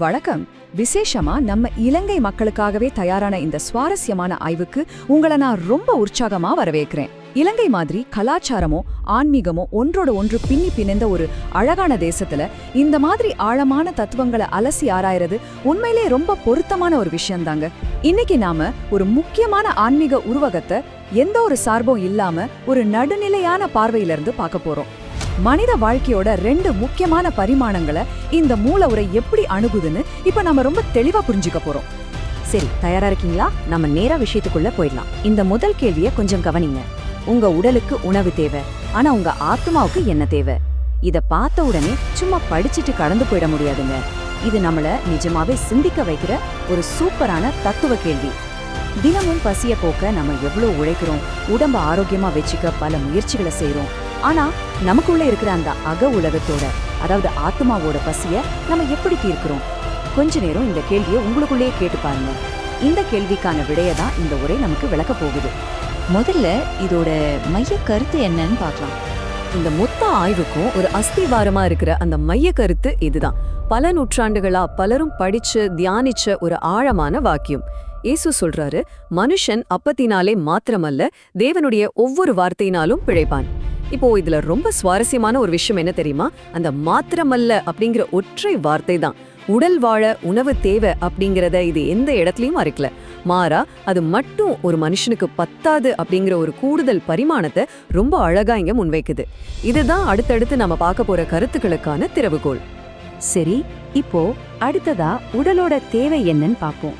வணக்கம். விசேஷமா நம்ம இலங்கை மக்களுக்காகவே தயாரான இந்த சுவாரஸ்யமான ஆய்வுக்கு உங்களை நான் ரொம்ப உற்சாகமா வரவேற்கிறேன். இலங்கை மாதிரி கலாச்சாரமோ ஆன்மீகமோ ஒன்றோட ஒன்று பின்னி பிணைந்த ஒரு அழகான தேசத்துல இந்த மாதிரி ஆழமான தத்துவங்களை அலசி ஆராயறது உண்மையிலே ரொம்ப பொருத்தமான ஒரு விஷயம்தாங்க. இன்னைக்கு நாம ஒரு முக்கியமான ஆன்மீக உருவகத்தை எந்த ஒரு சார்பும் இல்லாம ஒரு நடுநிலையான பார்வையிலிருந்து பார்க்க போறோம். மனித வாழ்க்கையோட 2 முக்கியமான பரிமாணங்களை இந்த மூல உரை எப்படி அணுகுதுன்னு இப்ப நம்ம ரொம்ப தெளிவா புரிஞ்சுக்க போறோம். சரி, தயாரா இருக்கீங்களா? நம்ம நேரா விஷயத்துக்குள்ள போயிடலாம். இந்த முதல் கேள்வியை கொஞ்சம் கவனிங்க. உங்க உடலுக்கு உணவு தேவை, ஆனா உங்க ஆத்மாவுக்கு என்ன தேவை? இத பார்த்த உடனே சும்மா படிச்சுட்டு கடந்து போயிட முடியாதுங்க. இது நம்மள நிஜமாவே சிந்திக்க வைக்கிற ஒரு சூப்பரான தத்துவ கேள்வி. தினமும் பசிய போக்க நம்ம எவ்வளவு உழைக்கிறோம், உடம்ப ஆரோக்கியமா வச்சுக்க பல முயற்சிகளை செய்யறோம். ஆனா நமக்குள்ள இருக்கிற அந்த அக உலகத்தோட, அதாவது ஆத்மாவோட பசிய நம்ம எப்படி தீர்க்கிறோம்? கொஞ்ச நேரம் இந்த கேள்வியை உங்களுக்குள்ளேயே கேட்டு பாருங்க. இந்த கேள்விக்கான விடையை தான் இந்த உரை நமக்கு விளக்க போகுது. முதல்ல இதோட மைய கருத்து என்னன்னு பார்க்கலாம். இந்த மொத்த ஆய்வுக்கும் ஒரு அஸ்திவாரமா இருக்கிற அந்த மைய கருத்து இதுதான். பல நூற்றாண்டுகளா பலரும் படிச்சு தியானிச்ச ஒரு ஆழமான வாக்கியம். இயேசு சொல்றாரு, மனுஷன் அப்பத்தினாலே மாத்திரமல்ல, தேவனுடைய ஒவ்வொரு வார்த்தையினாலும் பிழைப்பான். இப்போ இதுல ரொம்ப சுவாரஸ்யமான ஒரு விஷயம் என்ன தெரியுமா? அந்த மாத்திரமல்ல அப்படிங்கிற ஒற்றை வார்த்தை தான். உடல் வாழ உணவு தேவை அப்படிங்கிறத இது எந்த இடத்துலயும் மறைக்கல. மாறா அது மட்டும் ஒரு மனுஷனுக்கு பத்தாது அப்படிங்கிற ஒரு கூடுதல் பரிமாணத்தை ரொம்ப அழகா இங்க முன்வைக்குது. இதுதான் அடுத்தடுத்து நம்ம பார்க்க போற கருத்துக்களுக்கான திறவுகோல். சரி, இப்போ அடுத்ததா உடலோட தேவை என்னன்னு பார்ப்போம்.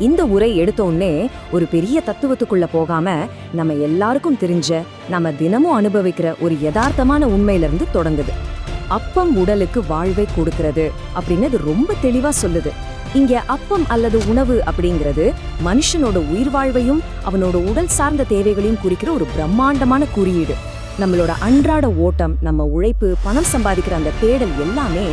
இந்த உரை எடுத்தோன்னே ஒரு பெரிய தத்துவத்துக்குள்ள போகாம நம்ம எல்லாருக்கும் தெரிஞ்ச, நம்ம தினமும் அனுபவிக்கிற ஒரு யதார்த்தமான உண்மையிலிருந்து தொடங்குது. அப்பம் உடலுக்கு வாழ்வை கொடுக்கிறது அப்படின்னு அது ரொம்ப தெளிவா சொல்லுது. இங்க அப்பம் அல்லது உணவு அப்படிங்கிறது மனுஷனோட உயிர் வாழ்வையும் அவனோட உடல் சார்ந்த தேவைகளையும் குறிக்கிற ஒரு பிரம்மாண்டமான குறியீடு. நம்மளோட அன்றாட ஓட்டம், நம்ம உழைப்பு, பணம் சம்பாதிக்கிற அந்த தேடல் எல்லாமே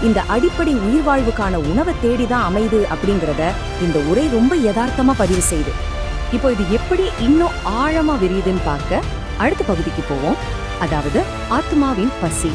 இந்த அடிப்படை உயிர் வாழ்வுக்கான உணவை தேடிதான் அமைது அப்படிங்கிறத இந்த உரை ரொம்ப யதார்த்தமா பதிவு செய்யுது. இப்போ இது எப்படி இன்னும் ஆழமா விரியுதுன்னு பார்க்க அடுத்த பகுதிக்கு போவோம். அதாவது ஆத்மாவின் பசி.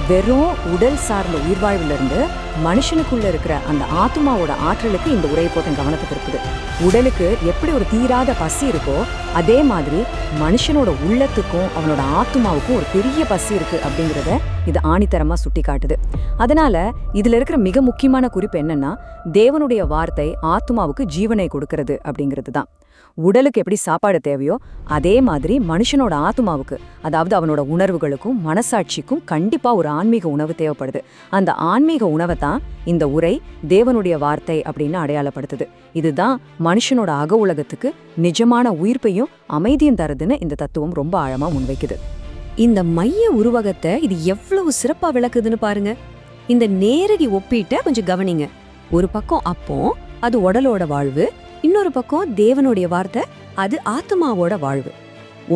வெறும் உடல் சார்ந்த உயிர் வாழ்வுல இருந்து மனுஷனுக்குள்ள இருக்கிற அந்த ஆத்மாவோட ஆற்றலுக்கு இந்த உரையை போட்ட கவனத்துக்கு இருக்குது. உடலுக்கு எப்படி ஒரு தீராத பசி இருக்கோ, அதே மாதிரி மனுஷனோட உள்ளத்துக்கும் அவனோட ஆத்மாவுக்கும் ஒரு பெரிய பசி இருக்கு அப்படிங்கிறத இது ஆணித்தரமா சுட்டி காட்டுது. அதனால இதுல இருக்கிற மிக முக்கியமான குறிப்பு என்னன்னா, தேவனுடைய வார்த்தை ஆத்மாவுக்கு ஜீவனை கொடுக்கறது அப்படிங்கிறது தான். உடலுக்கு எப்படி சாப்பாடு தேவையோ அதே மாதிரி மனுஷனோட ஆத்மாவுக்கு, அதாவது அவனோட உணர்வுகளுக்கும் மனசாட்சிக்கும் கண்டிப்பா ஒரு ஆன்மீக உணவு தேவைப்படுது. அந்த ஆன்மீக உணவை தான் இந்த உரை தேவனுடைய வார்த்தை அப்படின்னு அடையாளப்படுத்துது. இதுதான் மனுஷனோட அக உலகத்துக்கு நிஜமான உயிர்ப்பையும் அமைதியும் தருதுன்னு இந்த தத்துவம் ரொம்ப ஆழமா முன்வைக்குது. இந்த மைய உருவகத்தை இது எவ்வளவு சிறப்பா விளக்குதுன்னு பாருங்க. இந்த நேரடி ஒப்பீட்டை கொஞ்சம் கவனிங்க. ஒரு பக்கம் அப்போ அது உடலோட வாழ்வு, இன்னொரு பக்கம் தேவனுடைய வார்த்தை அது ஆத்மாவோட வாழ்வு.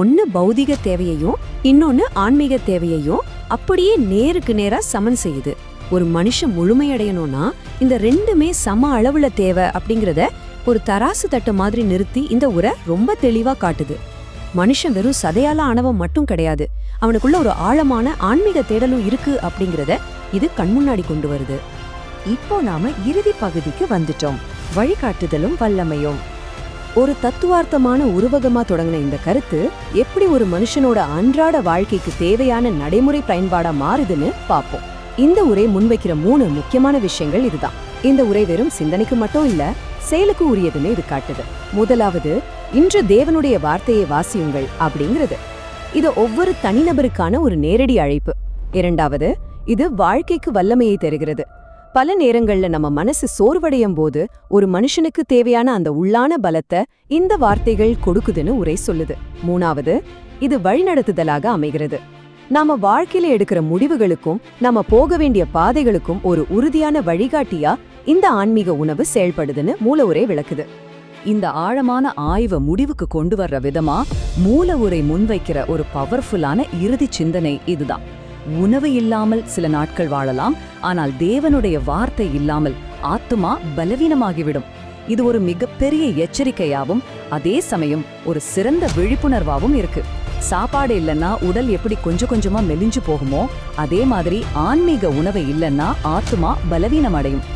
ஒன்னு பௌதிக தேவையையும் இன்னொன்னு ஆன்மீக தேவையையும் அப்படியே நேருக்கு நேரா சமன் செய்யுது. ஒரு மனுஷன் முழுமையடையணும்னா இந்த ரெண்டுமே சம அளவுல தேவை அப்படிங்கறத ஒரு தராசு தட்டு மாதிரி நிறுத்தி இந்த உரை ரொம்ப தெளிவா காட்டுது. மனுஷன் வெறும் சதையால ஆணவம் மட்டும் கிடையாது, அவனுக்குள்ள ஒரு ஆழமான ஆன்மீக தேடலும் இருக்கு அப்படிங்கறத இது கண்முன்னாடி கொண்டு வருது. இப்போ நாம இறுதி பகுதிக்கு வந்துட்டோம். வழிகாட்டுதலும் வல்லமையும். ஒரு தத்துவார்த்தமான உருவகமா தொடங்கின இந்த கருத்து எப்படி ஒரு மனுஷனோட அன்றாட வாழ்க்கைக்கு தேவையான நடைமுறை பயன்பாடா மாறுதுன்னு பார்ப்போம். இந்த உரை முன்வைக்கிற 3 முக்கியமான விஷயங்கள் இதுதான். இந்த உரை வெறும் சிந்தனைக்கு மட்டும் இல்ல, செயலுக்கு உரியதுன்னு இது காட்டுது. முதலாவது, இன்று தேவனுடைய வார்த்தையை வாசியுங்கள் அப்படிங்கிறது. இது ஒவ்வொரு தனிநபருக்கான ஒரு நேரடி அழைப்பு. இரண்டாவது, இது வாழ்க்கைக்கு வல்லமையை தருகிறது. பல நேரங்கள்ல நம்ம மனசு சோர்வடையும் போது ஒரு மனுஷனுக்கு தேவையான அந்த உள்ளான பலத்தை இந்த வார்த்தைகள் கொடுக்குதுன்னு உரை சொல்லுது. மூணாவது, இது வழிநடத்துதலாக அமைகிறது. நாம வாழ்க்கையில எடுக்கிற முடிவுகளுக்கும் நம்ம போக வேண்டிய பாதைகளுக்கும் ஒரு உறுதியான வழிகாட்டியா இந்த ஆன்மீக உணவு செயல்படுதுன்னு மூல உரை விளக்குது. இந்த ஆழமான ஆய்வை முடிவுக்கு கொண்டு வர்ற விதமா மூல உரை முன்வைக்கிற ஒரு பவர்ஃபுல்லான இறுதி சிந்தனை இதுதான். உணவு இல்லாமல் சில நாட்கள் வாழலாம், ஆனால் தேவனுடைய வார்த்தை இல்லாமல் ஆத்துமா பலவீனமாகிவிடும். இது ஒரு மிகப்பெரிய எச்சரிக்கையாவும் அதே சமயம் ஒரு சிறந்த விழிப்புணர்வாவும் இருக்கு. சாப்பாடு இல்லைன்னா உடல் எப்படி கொஞ்சம் கொஞ்சமா மெலிஞ்சு போகுமோ, அதே மாதிரி ஆன்மீக உணவு இல்லைன்னா ஆத்துமா பலவீனம் அடையும்.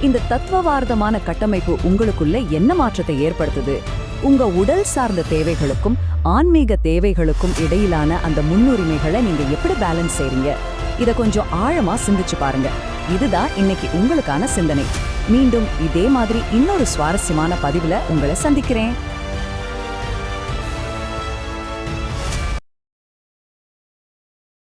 இந்த தத்துவவார்த்தமான கட்டமைப்பு உங்களுக்குள்ள என்ன மாற்றத்தை ஏற்படுத்துது? உங்க உடல் சார்ந்த தேவைகளுக்கும் ஆன்மீக தேவைகளுக்கும் இடையிலான அந்த முன்னுரிமைகளை நீங்க எப்படி பேலன்ஸ் செய்றீங்க? இத கொஞ்சம் ஆழமா சிந்திச்சு பாருங்க. இதுதான் இன்னைக்கு உங்களுக்கான சிந்தனை. மீண்டும் இதே மாதிரி இன்னொரு சுவாரஸ்யமான பதிவுல உங்களை சந்திக்கிறேன்.